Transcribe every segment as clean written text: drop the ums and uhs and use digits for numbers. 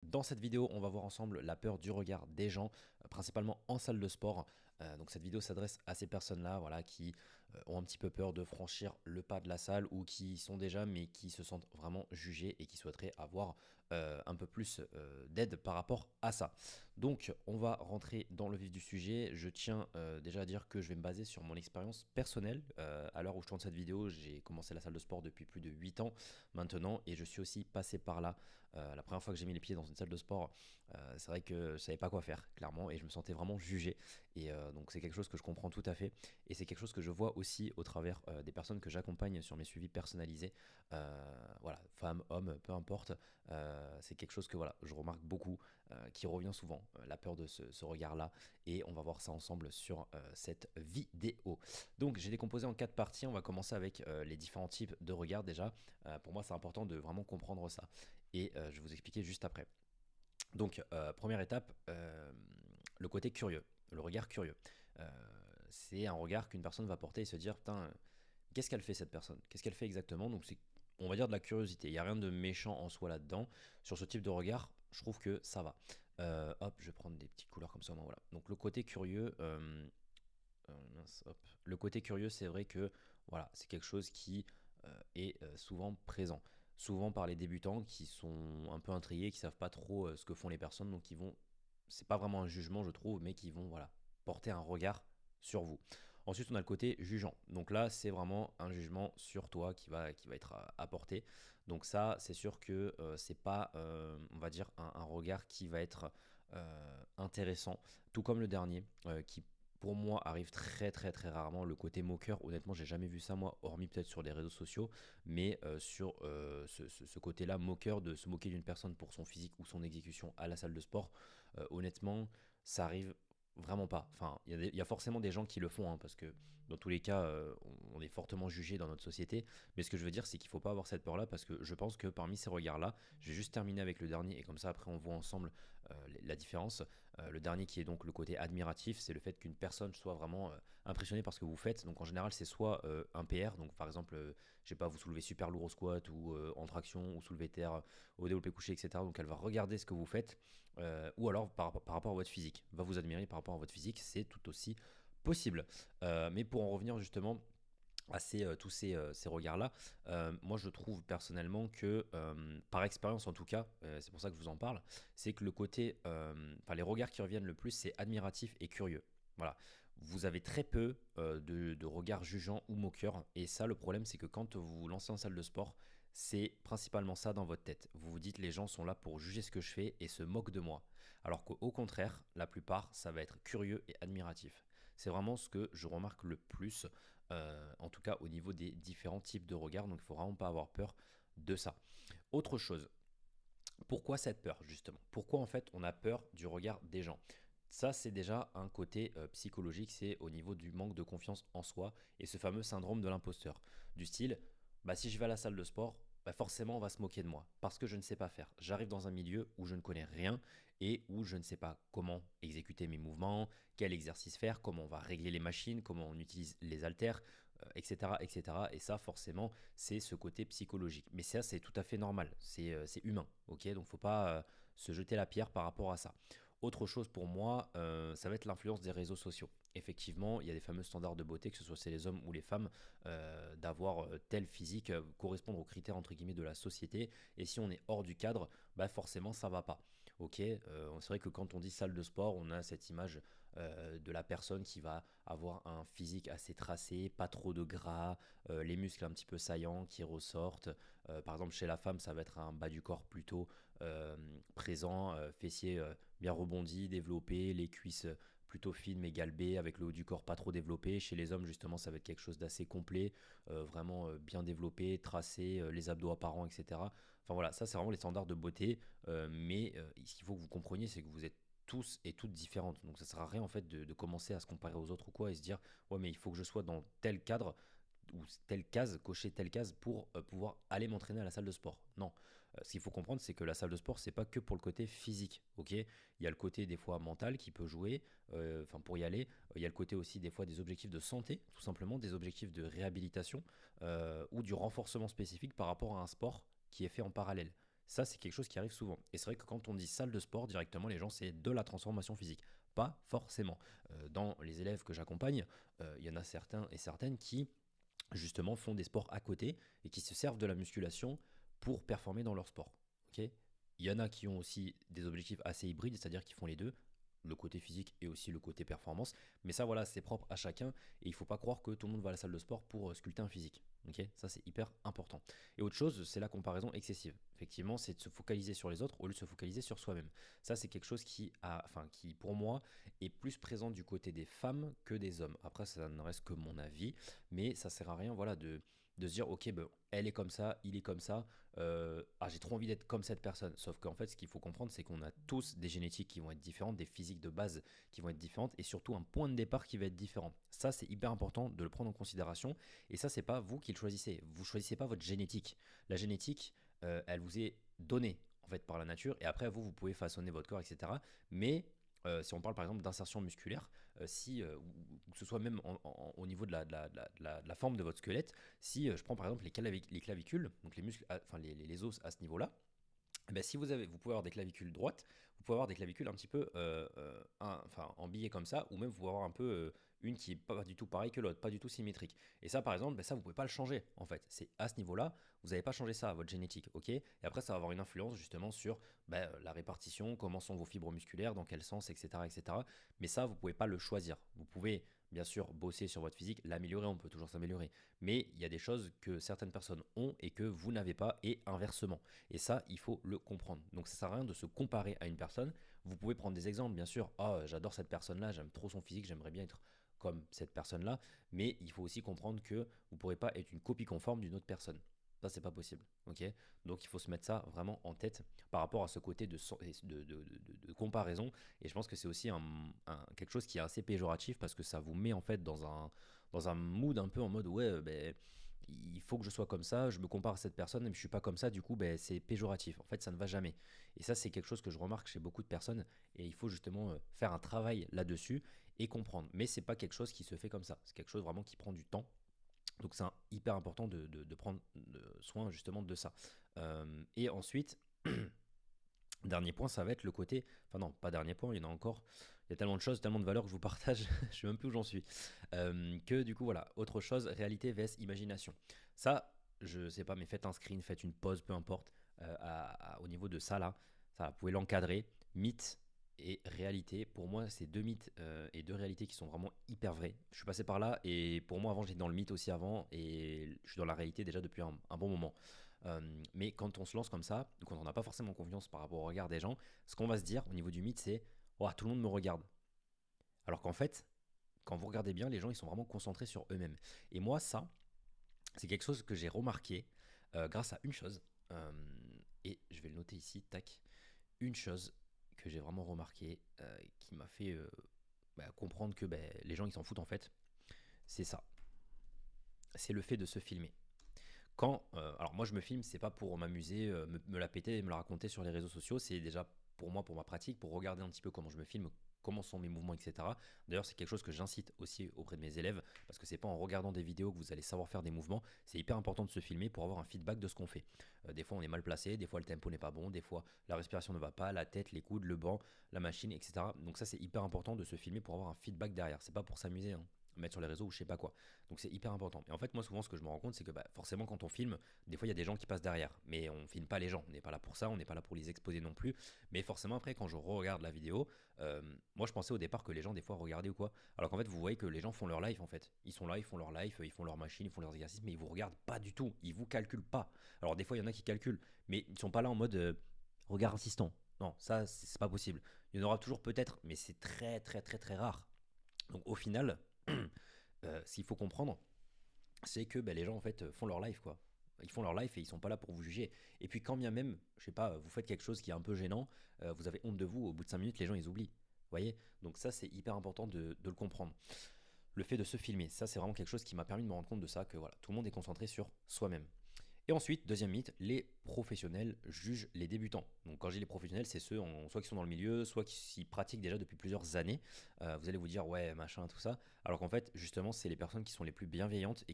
Dans cette vidéo, on va voir ensemble la peur du regard des gens, principalement en salle de sport. Donc cette vidéo s'adresse à ces personnes-là, voilà, qui ont un petit peu peur de franchir le pas de la salle ou qui y sont déjà, mais qui se sentent vraiment jugés et qui souhaiteraient avoir un peu plus d'aide par rapport à ça. Donc, on va rentrer dans le vif du sujet. Je tiens déjà à dire que je vais me baser sur mon expérience personnelle. À l'heure où je tourne cette vidéo, j'ai commencé la salle de sport depuis plus de 8 ans maintenant et je suis aussi passé par là. La première fois que j'ai mis les pieds dans une salle de sport, c'est vrai que je savais pas quoi faire, clairement, et je me sentais vraiment jugé. Et donc c'est quelque chose que je comprends tout à fait. Et c'est quelque chose que je vois aussi au travers des personnes que j'accompagne sur mes suivis personnalisés. Voilà, femmes, hommes, peu importe. C'est quelque chose que voilà, je remarque beaucoup, qui revient souvent, la peur de ce regard-là. Et on va voir ça ensemble sur cette vidéo. Donc j'ai décomposé en 4 parties. On va commencer avec les différents types de regards déjà. Pour moi, c'est important de vraiment comprendre ça. Et je vais vous expliquer juste après. Donc, première étape, le côté curieux, le regard curieux. Euh, c'est un regard qu'une personne va porter et se dire, putain, qu'est-ce qu'elle fait cette personne? Qu'est-ce qu'elle fait exactement? Donc, c'est, on va dire, de la curiosité. Il n'y a rien de méchant en soi là-dedans. Sur ce type de regard, je trouve que ça va. Hop, je vais prendre des petites couleurs comme ça, moi, voilà. Donc, le côté curieux, mince, hop. Le côté curieux, c'est vrai que voilà, c'est quelque chose qui est souvent présent. Souvent par les débutants qui sont un peu intrigués, qui savent pas trop ce que font les personnes, donc ils vont, c'est pas vraiment un jugement, je trouve, mais qui vont voilà porter un regard sur vous. Ensuite, on a le côté jugeant. Donc là, c'est vraiment un jugement sur toi qui va être apporté. Donc ça, c'est sûr que c'est pas, on va dire, un regard qui va être intéressant, tout comme le dernier, qui pour moi arrive très très très rarement. Le côté moqueur, honnêtement j'ai jamais vu ça moi, hormis peut-être sur les réseaux sociaux, mais sur ce côté-là moqueur, de se moquer d'une personne pour son physique ou son exécution à la salle de sport, honnêtement ça arrive vraiment pas. Enfin, il y a forcément des gens qui le font, hein, parce que dans tous les cas on est fortement jugé dans notre société, mais ce que je veux dire c'est qu'il faut pas avoir cette peur là, parce que je pense que parmi ces regards là, je vais juste terminer avec le dernier et comme ça après on voit ensemble la différence. Le dernier qui est donc le côté admiratif, c'est le fait qu'une personne soit vraiment impressionnée par ce que vous faites. Donc en général, c'est soit un PR, donc par exemple, je sais pas, vous soulevez super lourd au squat ou en traction ou soulevé terre au développé couché, etc. Donc elle va regarder ce que vous faites, ou alors par rapport à votre physique, va vous admirer par rapport à votre physique, c'est tout aussi possible. Mais pour en revenir justement à tous ces regards-là. Moi, je trouve personnellement que, par expérience en tout cas, c'est pour ça que je vous en parle, c'est que le côté, enfin les regards qui reviennent le plus, c'est admiratif et curieux. Voilà, vous avez très peu de regards jugeants ou moqueurs, et ça, le problème, c'est que quand vous vous lancez en salle de sport, c'est principalement ça dans votre tête. Vous vous dites, les gens sont là pour juger ce que je fais et se moquent de moi. Alors qu'au contraire, la plupart, ça va être curieux et admiratif. C'est vraiment ce que je remarque le plus, en tout cas au niveau des différents types de regards, donc il ne faut vraiment pas avoir peur de ça. Autre chose, pourquoi cette peur justement? Pourquoi en fait on a peur du regard des gens? Ça, c'est déjà un côté psychologique, c'est au niveau du manque de confiance en soi et ce fameux syndrome de l'imposteur. Du style, bah, si je vais à la salle de sport, bah, forcément on va se moquer de moi parce que je ne sais pas faire. J'arrive dans un milieu où je ne connais rien et où je ne sais pas comment exécuter mes mouvements, quel exercice faire, comment on va régler les machines, comment on utilise les haltères, etc., etc. Et cetera. Et ça, forcément, c'est ce côté psychologique. Mais ça, c'est tout à fait normal, c'est humain, ok? Donc faut pas se jeter la pierre par rapport à ça. Autre chose pour moi, ça va être l'influence des réseaux sociaux. Effectivement, il y a des fameux standards de beauté, que ce soit chez les hommes ou les femmes, d'avoir tel physique, correspondre aux critères entre guillemets de la société. Et si on est hors du cadre, bah forcément ça va pas. Ok, c'est vrai que quand on dit salle de sport, on a cette image de la personne qui va avoir un physique assez tracé, pas trop de gras, les muscles un petit peu saillants qui ressortent. Par exemple, chez la femme, ça va être un bas du corps plutôt présent, fessier bien rebondi, développé, les cuisses plutôt fines mais galbées, avec le haut du corps pas trop développé. Chez les hommes, justement, ça va être quelque chose d'assez complet, vraiment bien développé, tracé, les abdos apparents, etc. Enfin voilà, ça c'est vraiment les standards de beauté, mais ce qu'il faut que vous compreniez, c'est que vous êtes tous et toutes différentes. Donc ça sert à rien en fait de commencer à se comparer aux autres ou quoi et se dire ouais mais il faut que je sois dans tel cadre ou telle case, cocher telle case pour pouvoir aller m'entraîner à la salle de sport. Non, ce qu'il faut comprendre, c'est que la salle de sport, c'est pas que pour le côté physique, ok? Il y a le côté des fois mental qui peut jouer, enfin pour y aller. Il y a le côté aussi des fois des objectifs de santé, tout simplement, des objectifs de réhabilitation ou du renforcement spécifique par rapport à un sport qui est fait en parallèle. Ça, c'est quelque chose qui arrive souvent. Et c'est vrai que quand on dit salle de sport, directement, les gens, c'est de la transformation physique. Pas forcément. Dans les élèves que j'accompagne, il y en a certains et certaines qui, justement, font des sports à côté et qui se servent de la musculation pour performer dans leur sport. Ok. Il y en a qui ont aussi des objectifs assez hybrides, c'est-à-dire qui font les deux, le côté physique et aussi le côté performance. Mais ça, voilà, c'est propre à chacun et il ne faut pas croire que tout le monde va à la salle de sport pour sculpter un physique. Ok, ça, c'est hyper important. Et autre chose, c'est la comparaison excessive. Effectivement, c'est de se focaliser sur les autres au lieu de se focaliser sur soi-même. Ça, c'est quelque chose qui, pour moi, est plus présent du côté des femmes que des hommes. Après, ça ne reste que mon avis, mais ça sert à rien, voilà, de se dire, ok, ben, elle est comme ça, il est comme ça, j'ai trop envie d'être comme cette personne. Sauf qu'en fait, ce qu'il faut comprendre, c'est qu'on a tous des génétiques qui vont être différentes, des physiques de base qui vont être différentes, et surtout un point de départ qui va être différent. Ça, c'est hyper important de le prendre en considération, et ça, c'est pas vous qui le choisissez. Vous choisissez pas votre génétique. La génétique, elle vous est donnée en fait par la nature, et après vous pouvez façonner votre corps, etc. Mais si on parle par exemple d'insertion musculaire, si, ou que ce soit même au niveau de la forme de votre squelette, si je prends par exemple les clavicules, donc les muscles, enfin les os à ce niveau-là, eh ben, si vous pouvez avoir des clavicules droites, vous pouvez avoir des clavicules un petit peu enfin, en billet comme ça, ou même vous pouvez avoir un peu une qui est pas du tout pareille que l'autre, pas du tout symétrique. Et ça, par exemple, ben, ça, vous pouvez pas le changer, en fait. C'est à ce niveau-là, vous n'avez pas changé ça, votre génétique, ok. Et après, ça va avoir une influence justement sur ben, la répartition, comment sont vos fibres musculaires, dans quel sens, etc., etc. Mais ça, vous pouvez pas le choisir. Vous pouvez bien sûr bosser sur votre physique, l'améliorer, on peut toujours s'améliorer. Mais il y a des choses que certaines personnes ont et que vous n'avez pas, et inversement. Et ça, il faut le comprendre. Donc ça sert à rien de se comparer à une personne. Vous pouvez prendre des exemples, bien sûr. Ah, j'adore cette personne-là, j'aime trop son physique, j'aimerais bien être comme cette personne-là. Mais il faut aussi comprendre que vous ne pourrez pas être une copie conforme d'une autre personne. Ça, c'est pas possible. Ok. Donc il faut se mettre ça vraiment en tête par rapport à ce côté de comparaison. Et je pense que c'est aussi quelque chose qui est assez péjoratif parce que ça vous met en fait dans un mood un peu en mode ouais, ben il faut que je sois comme ça, je me compare à cette personne, mais je suis pas comme ça, du coup, ben, c'est péjoratif. En fait, ça ne va jamais. Et ça, c'est quelque chose que je remarque chez beaucoup de personnes, et il faut justement faire un travail là-dessus et comprendre. Mais c'est pas quelque chose qui se fait comme ça. C'est quelque chose vraiment qui prend du temps. Donc c'est hyper important de prendre soin justement de ça. Et ensuite, dernier point, ça va être le côté. Enfin, non, pas dernier point, il y en a encore. Il y a tellement de choses, tellement de valeurs que je vous partage, je sais même plus où j'en suis. Que du coup, voilà. Autre chose, réalité vs imagination. Ça, je sais pas, mais faites un screen, faites une pause, peu importe, au niveau de ça là. Ça, vous pouvez l'encadrer. Mythe et réalité. Pour moi, c'est deux mythes et deux réalités qui sont vraiment hyper vraies. Je suis passé par là et pour moi, avant, j'étais dans le mythe aussi avant et je suis dans la réalité déjà depuis un bon moment. Mais quand on se lance comme ça, quand on n'a pas forcément confiance par rapport au regard des gens, ce qu'on va se dire au niveau du mythe, c'est oh, tout le monde me regarde. Alors qu'en fait, quand vous regardez bien, les gens ils sont vraiment concentrés sur eux-mêmes. Et moi, ça, c'est quelque chose que j'ai remarqué grâce à une chose. euh, et je vais le noter ici, tac. Une chose que j'ai vraiment remarqué qui m'a fait comprendre que les gens ils s'en foutent en fait, c'est ça. C'est le fait de se filmer. Alors moi je me filme, c'est pas pour m'amuser, me la péter et me la raconter sur les réseaux sociaux, c'est déjà pour moi, pour ma pratique, pour regarder un petit peu comment je me filme, comment sont mes mouvements, etc. D'ailleurs, c'est quelque chose que j'incite aussi auprès de mes élèves, parce que c'est pas en regardant des vidéos que vous allez savoir faire des mouvements, c'est hyper important de se filmer pour avoir un feedback de ce qu'on fait. Des fois on est mal placé, des fois le tempo n'est pas bon, des fois la respiration ne va pas, la tête, les coudes, le banc, la machine, etc. Donc ça c'est hyper important de se filmer pour avoir un feedback derrière, c'est pas pour s'amuser, hein, mettre sur les réseaux ou je sais pas quoi. Donc c'est hyper important. Et en fait, moi, souvent, ce que je me rends compte, c'est que forcément, quand on filme, des fois, il y a des gens qui passent derrière. Mais on filme pas les gens. On n'est pas là pour ça. On n'est pas là pour les exposer non plus. Mais forcément, après, quand je regarde la vidéo, moi, je pensais au départ que les gens, des fois, regardaient ou quoi. Alors qu'en fait, vous voyez que les gens font leur live, en fait. Ils sont là, ils font leur live, ils font leur machine, ils font leurs exercices, mais ils vous regardent pas du tout. Ils vous calculent pas. Alors, des fois, il y en a qui calculent, mais ils sont pas là en mode regard insistant. Non, ça, c'est pas possible. Il y en aura toujours peut-être, mais c'est très, très, très, très rare. Donc, au final, ce qu'il faut comprendre, c'est que les gens en fait font leur life quoi. Ils font leur life et ils sont pas là pour vous juger. Et puis quand bien même, je sais pas, vous faites quelque chose qui est un peu gênant, vous avez honte de vous, au bout de 5 minutes, les gens ils oublient. Vous voyez. Donc ça c'est hyper important de le comprendre. Le fait de se filmer, ça c'est vraiment quelque chose qui m'a permis de me rendre compte de ça, que voilà, tout le monde est concentré sur soi-même. Et ensuite, deuxième mythe, les professionnels jugent les débutants. Donc quand je dis les professionnels, c'est ceux soit qui sont dans le milieu, soit qui s'y pratiquent déjà depuis plusieurs années. Vous allez vous dire ouais machin tout ça, alors qu'en fait justement c'est les personnes qui sont les plus bienveillantes et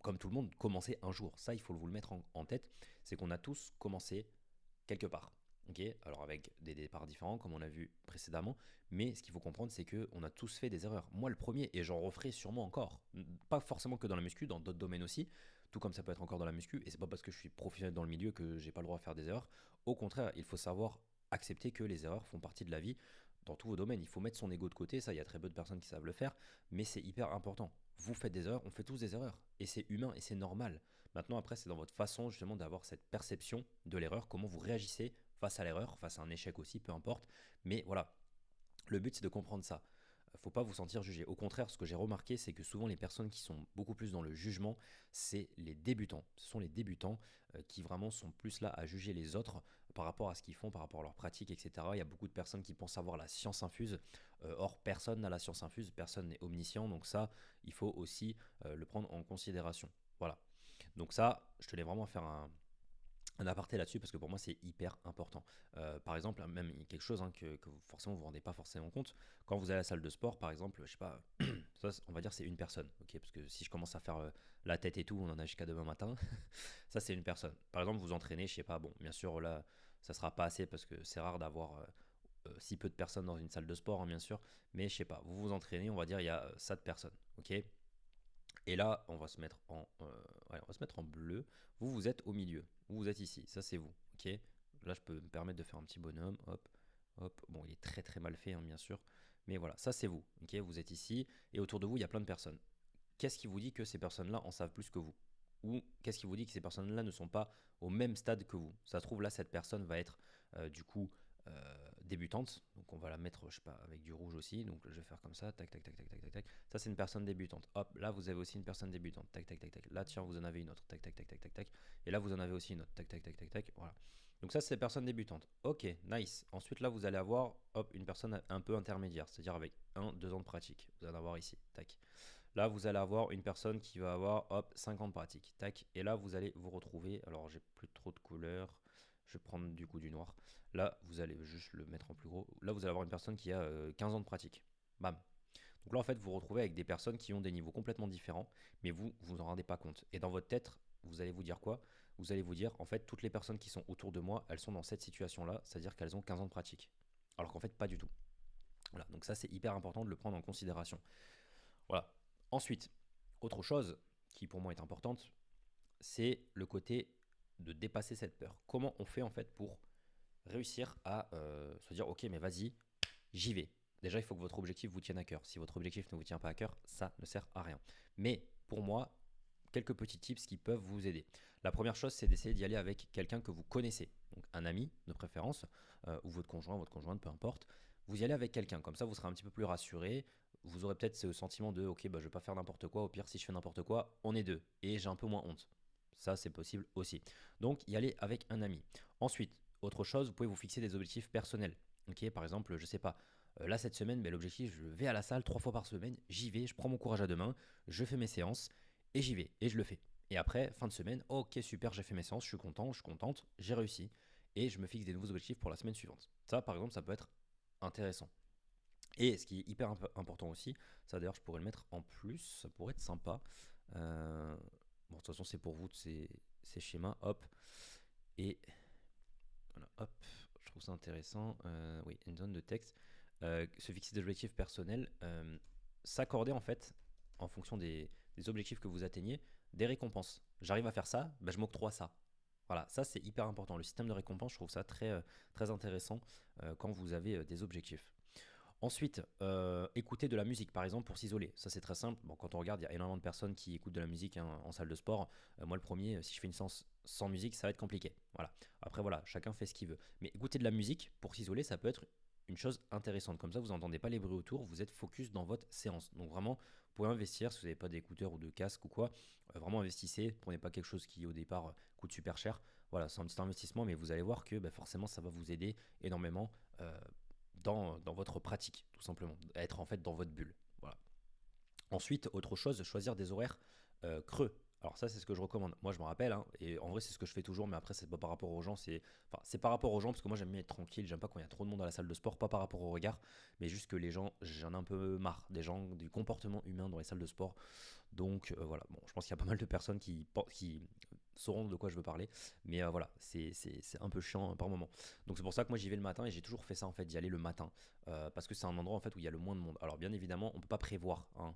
comme tout le monde, commencé un jour. Ça, il faut vous le mettre en tête. C'est qu'on a tous commencé quelque part. Ok, alors avec des départs différents, comme on a vu précédemment, mais ce qu'il faut comprendre, c'est qu'on a tous fait des erreurs. Moi, le premier, et j'en referai sûrement encore. Pas forcément que dans la muscu, dans d'autres domaines aussi, tout comme ça peut être encore dans la muscu, et c'est pas parce que je suis professionnel dans le milieu que j'ai pas le droit à faire des erreurs. Au contraire, il faut savoir accepter que les erreurs font partie de la vie dans tous vos domaines. Il faut mettre son ego de côté, ça, il y a très peu de personnes qui savent le faire, mais c'est hyper important. Vous faites des erreurs, on fait tous des erreurs, et c'est humain et c'est normal. Maintenant, après, c'est dans votre façon justement d'avoir cette perception de l'erreur, comment vous réagissez face à l'erreur, face à un échec aussi, peu importe. Mais voilà, le but c'est de comprendre ça. Faut pas vous sentir jugé. Au contraire, ce que j'ai remarqué, c'est que souvent les personnes qui sont beaucoup plus dans le jugement, c'est les débutants. Ce sont les débutants qui vraiment sont plus là à juger les autres par rapport à ce qu'ils font, par rapport à leur pratique, etc. Il y a beaucoup de personnes qui pensent avoir la science infuse. Or, personne n'a la science infuse, personne n'est omniscient. Donc ça, il faut aussi le prendre en considération. Voilà. Donc ça, je tenais vraiment à faire un aparté là-dessus parce que pour moi c'est hyper important. Par exemple, même quelque chose que forcément vous ne vous rendez pas forcément compte, quand vous allez à la salle de sport par exemple, je sais pas, ça, on va dire c'est une personne, ok, parce que si je commence à faire la tête et tout, on en a jusqu'à demain matin, ça c'est une personne. Par exemple, vous entraînez, je sais pas, bon, bien sûr là, ça sera pas assez parce que c'est rare d'avoir si peu de personnes dans une salle de sport, hein, bien sûr, mais je sais pas, vous vous entraînez, on va dire il y a ça de personnes, ok. Et là, on va se mettre ouais, on va se mettre en bleu. Vous, vous êtes au milieu. Vous êtes ici. Ça, c'est vous. Ok. Là, je peux me permettre de faire un petit bonhomme. Hop, hop. Bon, il est très très mal fait, hein, bien sûr. Mais voilà, ça, c'est vous. Ok. Vous êtes ici. Et autour de vous, il y a plein de personnes. Qu'est-ce qui vous dit que ces personnes-là en savent plus que vous? Ou qu'est-ce qui vous dit que ces personnes-là ne sont pas au même stade que vous? Ça se trouve, là, cette personne va être du coup débutante. Donc on va la mettre, je sais pas, avec du rouge aussi. Donc je vais faire comme ça, tac, tac, tac, tac, tac, tac, tac. Ça c'est une personne débutante. Hop, là vous avez aussi une personne débutante. Tac, tac, tac, tac. Là tiens, vous en avez une autre. Tac, tac, tac, tac, tac, tac. Et là vous en avez aussi une autre. Tac, tac, tac, tac, tac. Voilà. Donc ça c'est personne débutante. Ok, nice. Ensuite là vous allez avoir, hop, une personne un peu intermédiaire, c'est-à-dire avec 1, 2 ans de pratique. Vous allez en avoir ici. Tac. Là, vous allez avoir une personne qui va avoir, hop, 5 ans de pratique. Tac. Et là, vous allez vous retrouver. Alors, j'ai plus trop de couleurs. Je vais prendre du coup du noir. Là, vous allez juste le mettre en plus gros. Là, vous allez avoir une personne qui a 15 ans de pratique. Bam. Donc là, en fait, vous vous retrouvez avec des personnes qui ont des niveaux complètement différents, mais vous, vous en rendez pas compte. Et dans votre tête, vous allez vous dire quoi? Vous allez vous dire, en fait, toutes les personnes qui sont autour de moi, elles sont dans cette situation-là, c'est-à-dire qu'elles ont 15 ans de pratique. Alors qu'en fait, pas du tout. Voilà, donc ça, c'est hyper important de le prendre en considération. Voilà. Ensuite, autre chose qui pour moi est importante, c'est le côté de dépasser cette peur. Comment on fait en fait pour réussir à se dire ok mais vas-y, j'y vais. Déjà il faut que votre objectif vous tienne à cœur. Si votre objectif ne vous tient pas à cœur, ça ne sert à rien. Mais pour moi, quelques petits tips qui peuvent vous aider. La première chose, c'est d'essayer d'y aller avec quelqu'un que vous connaissez, donc un ami de préférence, ou votre conjoint, votre conjointe, peu importe. Vous y allez avec quelqu'un, comme ça vous serez un petit peu plus rassuré. Vous aurez peut-être ce sentiment de ok, bah, je vais pas faire n'importe quoi, au pire si je fais n'importe quoi, on est deux, et j'ai un peu moins honte. Ça c'est possible aussi. Donc y aller avec un ami. Ensuite, autre chose, vous pouvez vous fixer des objectifs personnels. Ok, par exemple, je sais pas, là cette semaine, ben, l'objectif, je vais à la salle 3 fois par semaine, j'y vais, je prends mon courage à deux mains, je fais mes séances, et j'y vais, et je le fais. Et après, fin de semaine, ok super, j'ai fait mes séances, je suis content, je suis contente, j'ai réussi, et je me fixe des nouveaux objectifs pour la semaine suivante. Ça, par exemple, ça peut être intéressant. Et ce qui est hyper important aussi, ça d'ailleurs je pourrais le mettre en plus, ça pourrait être sympa. Bon, de toute façon c'est pour vous ces schémas, hop, et voilà, hop, je trouve ça intéressant. Oui, une zone de texte. Se fixer des objectifs personnels, s'accorder en fait, en fonction des objectifs que vous atteignez, des récompenses. J'arrive à faire ça, bah, je m'octroie ça. Voilà, ça c'est hyper important. Le système de récompense, je trouve ça très intéressant quand vous avez des objectifs. Ensuite, écouter de la musique, par exemple, pour s'isoler. Ça, c'est très simple. Bon, quand on regarde, il y a énormément de personnes qui écoutent de la musique hein, en salle de sport. Moi, le premier, si je fais une séance sans musique, ça va être compliqué. Voilà. Après, voilà, chacun fait ce qu'il veut. Mais écouter de la musique pour s'isoler, ça peut être une chose intéressante. Comme ça, vous n'entendez pas les bruits autour, vous êtes focus dans votre séance. Donc vraiment, vous pouvez investir, si vous n'avez pas d'écouteurs ou de casque ou quoi, vraiment investissez. Prenez pas quelque chose qui, au départ, coûte super cher. Voilà, c'est un petit investissement, mais vous allez voir que bah, forcément, ça va vous aider énormément. Dans votre pratique, tout simplement, être en fait dans votre bulle. Voilà. Ensuite, autre chose, choisir des horaires creux. Alors ça, c'est ce que je recommande. Moi, je me rappelle, hein, et en vrai, c'est ce que je fais toujours, mais après, c'est pas par rapport aux gens, c'est par rapport aux gens, parce que moi, j'aime bien être tranquille, j'aime pas quand il y a trop de monde dans la salle de sport, pas par rapport au regard, mais juste que les gens, j'en ai un peu marre des gens, du comportement humain dans les salles de sport. Donc voilà, bon, je pense qu'il y a pas mal de personnes qui sauront de quoi je veux parler, mais voilà, c'est un peu chiant par moment. Donc c'est pour ça que moi j'y vais le matin et j'ai toujours fait ça en fait, d'y aller le matin, parce que c'est un endroit en fait où il y a le moins de monde. Alors bien évidemment, on peut pas prévoir hein,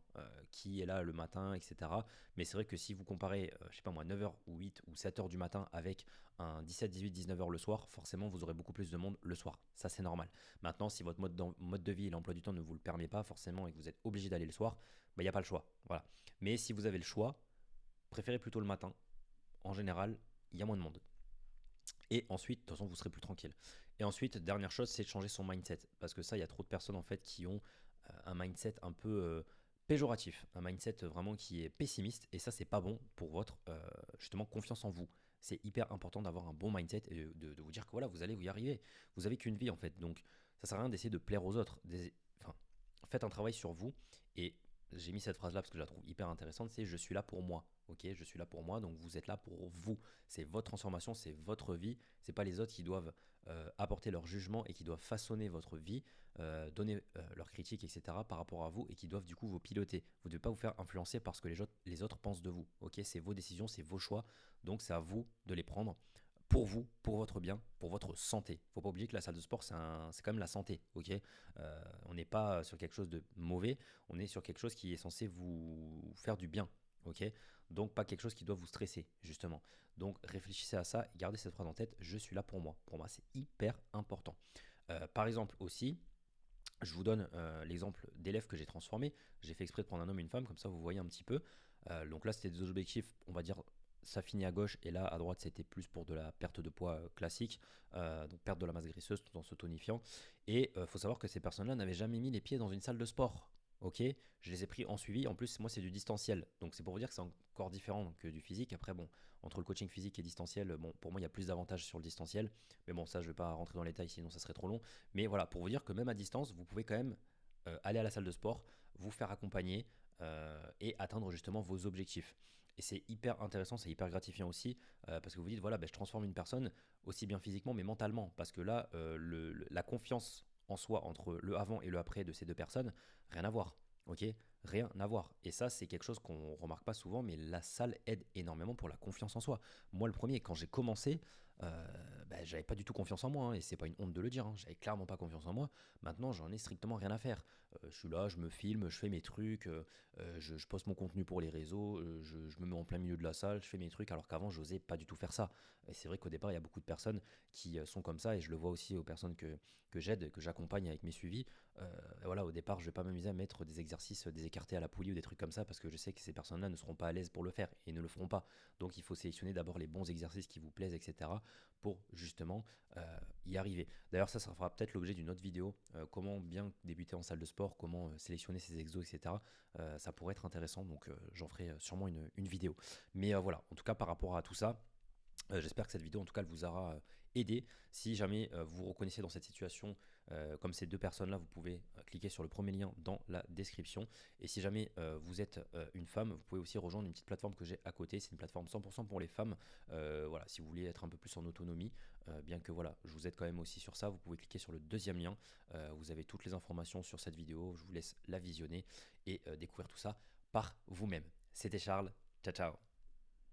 qui est là le matin, etc. Mais c'est vrai que si vous comparez, je sais pas moi, 9h ou 8 ou 7h du matin avec un 17, 18, 19h le soir, forcément vous aurez beaucoup plus de monde le soir. Ça c'est normal. Maintenant, si votre mode de vie et l'emploi du temps ne vous le permet pas forcément et que vous êtes obligé d'aller le soir, bah, il n'y a pas le choix. Voilà. Mais si vous avez le choix, préférez plutôt le matin. En général, il y a moins de monde. Et ensuite, de toute façon, vous serez plus tranquille. Et ensuite, dernière chose, c'est de changer son mindset. Parce que ça, il y a trop de personnes en fait qui ont un mindset un peu péjoratif, un mindset vraiment qui est pessimiste. Et ça, c'est pas bon pour votre justement confiance en vous. C'est hyper important d'avoir un bon mindset et de vous dire que voilà, vous allez vous y arriver. Vous avez qu'une vie en fait. Donc, ça sert à rien d'essayer de plaire aux autres. Enfin, faites un travail sur vous. Et j'ai mis cette phrase là parce que je la trouve hyper intéressante, c'est je suis là pour moi. Ok, je suis là pour moi, donc vous êtes là pour vous. C'est votre transformation, c'est votre vie. C'est pas les autres qui doivent apporter leur jugement et qui doivent façonner votre vie, donner leurs critiques, etc. par rapport à vous et qui doivent du coup vous piloter. Vous ne devez pas vous faire influencer par ce que les autres pensent de vous. Ok, c'est vos décisions, c'est vos choix, donc c'est à vous de les prendre pour vous, pour votre bien, pour votre santé. Faut pas oublier que la salle de sport, c'est quand même la santé, ok. On n'est pas sur quelque chose de mauvais, on est sur quelque chose qui est censé vous faire du bien, ok. Donc pas quelque chose qui doit vous stresser, justement. Donc réfléchissez à ça et gardez cette phrase en tête, je suis là pour moi. Pour moi, c'est hyper important. Par exemple aussi, je vous donne l'exemple d'élèves que j'ai transformés. J'ai fait exprès de prendre un homme et une femme, comme ça vous voyez un petit peu. Donc là, c'était des objectifs, on va dire, ça finit à gauche, et là, à droite, c'était plus pour de la perte de poids classique, donc perte de la masse graisseuse tout en se tonifiant. Et il faut savoir que ces personnes-là n'avaient jamais mis les pieds dans une salle de sport. Ok, je les ai pris en suivi. En plus, moi, c'est du distanciel. Donc, c'est pour vous dire que c'est encore différent que du physique. Après, bon, entre le coaching physique et distanciel, bon, pour moi, il y a plus d'avantages sur le distanciel. Mais bon, ça, je ne vais pas rentrer dans les détails, sinon ça serait trop long. Mais voilà, pour vous dire que même à distance, vous pouvez quand même aller à la salle de sport, vous faire accompagner et atteindre justement vos objectifs. Et c'est hyper intéressant, c'est hyper gratifiant aussi, parce que vous dites, voilà, ben, je transforme une personne aussi bien physiquement, mais mentalement. Parce que là, la confiance en soi entre le avant et le après de ces deux personnes, rien à voir. Ok, rien à voir. Et ça, c'est quelque chose qu'on remarque pas souvent, mais la salle aide énormément pour la confiance en soi. Moi, le premier, quand j'ai commencé, j'avais pas du tout confiance en moi, hein, et c'est pas une honte de le dire, hein, j'avais clairement pas confiance en moi. Maintenant, j'en ai strictement rien à faire. Je suis là, je me filme, je fais mes trucs, je poste mon contenu pour les réseaux, je me mets en plein milieu de la salle, je fais mes trucs, alors qu'avant, j'osais pas du tout faire ça. Et c'est vrai qu'au départ, il y a beaucoup de personnes qui sont comme ça, et je le vois aussi aux personnes que j'aide, que j'accompagne avec mes suivis. Voilà, au départ, je vais pas m'amuser à mettre des exercices, des écartés à la poulie ou des trucs comme ça, parce que je sais que ces personnes-là ne seront pas à l'aise pour le faire et ne le feront pas. Donc, il faut sélectionner d'abord les bons exercices qui vous plaisent, etc., pour justement y arriver. D'ailleurs, ça fera peut-être l'objet d'une autre vidéo, comment bien débuter en salle de sport, comment sélectionner ses exos, etc. Ça pourrait être intéressant, donc j'en ferai sûrement une vidéo. Mais voilà, en tout cas, par rapport à tout ça, j'espère que cette vidéo en tout cas elle vous aura aidé. Si jamais vous vous reconnaissez dans cette situation comme ces deux personnes là, vous pouvez cliquer sur le premier lien dans la description. Et si jamais vous êtes une femme, vous pouvez aussi rejoindre une petite plateforme que j'ai à côté. C'est une plateforme 100% pour les femmes. Voilà, si vous voulez être un peu plus en autonomie, bien que voilà, je vous aide quand même aussi sur ça, vous pouvez cliquer sur le deuxième lien. Vous avez toutes les informations sur cette vidéo, je vous laisse la visionner et découvrir tout ça par vous-même. C'était Charles, ciao ciao.